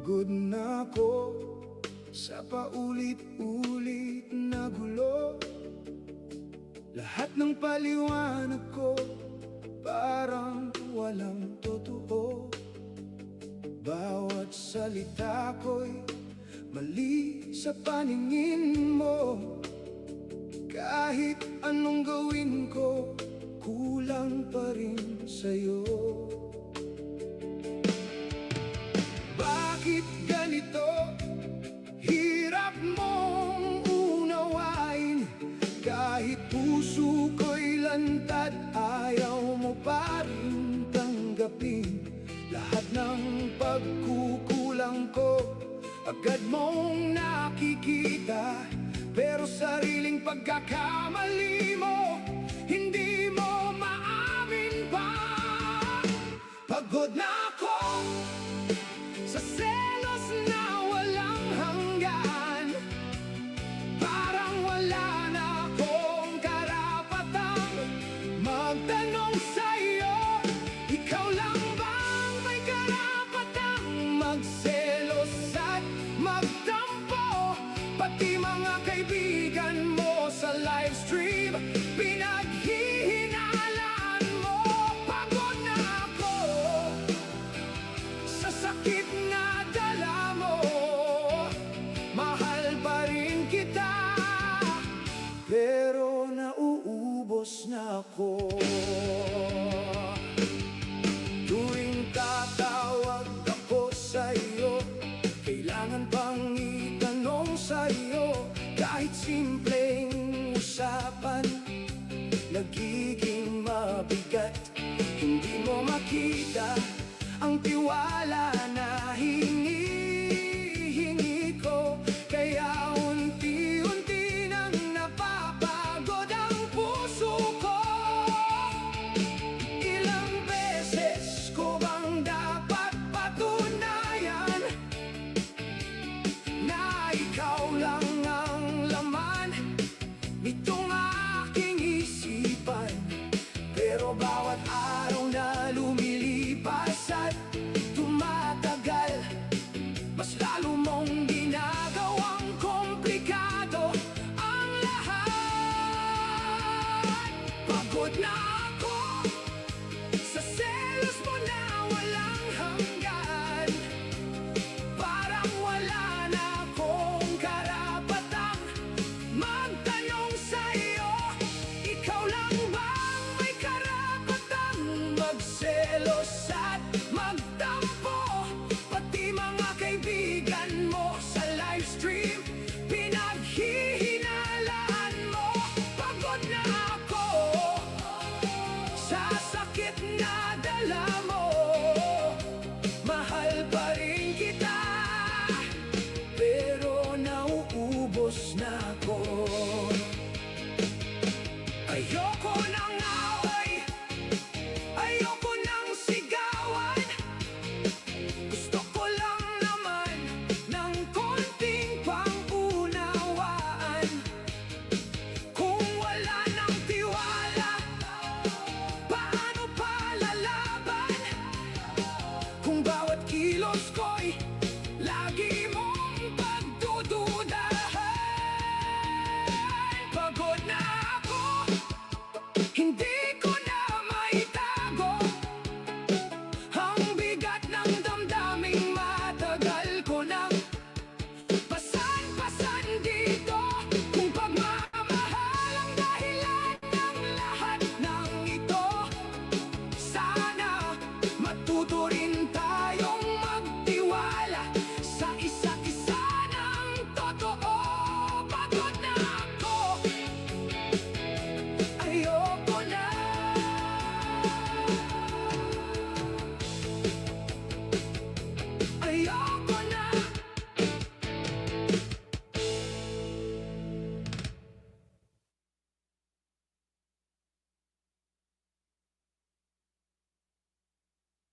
Pagod na ako sa paulit-ulit na gulo. Lahat ng paliwanag ko parang walang totoo. Bawat salita ko'y mali sa paningin mo. Kahit anong gawin ko, kulang pa rin sa'yo. Bakit ganito? Hirap mong unawain. Kahit puso ko'y lantad, ayaw mo pa rin tanggapin. Lahat ng pagkukulang ko, agad mong nakikita. Pero sariling pagkakamali mo, hindi mo maamin pa. Pagod na ako sa selos na walang hanggan. Parang wala na akong karapatang magtanong sa'yo. Ikaw lang bang may karapatang magselos at magtampo? Pati mga kaibigan mo sa livestream, pinaghihinalaan mo. Pagod na ako sa sakit na dala mo. Mahal pa rin kita, pero nauubos na ako. Tuwing tatawag ako sa'yo, kailangan pang itanong sa'yo. Kahit simpleng usapan, nagiging mabigat. Hindi mo makita ang tiwala na hinihingi ko. Kaya unti-unti nang napapagod ang puso ko. Ilang beses ko bang dapat patunayan na ikaw lang ang laman nitong aking isipan? Pero bawat araw na lumilipas at tumatagal, mas lalo mong ginagawang komplikado ang lahat. Pagod na ako sa selos mo na walang hanggan. Parang wala na akong karapatang magtanong sa'yo. Ikaw lang bang may karapatang magselos at magtampo? Pati mga kaibigan mo sa livestream, pinaghihinalaan mo. Pagod na ako sa sakit na dala mo.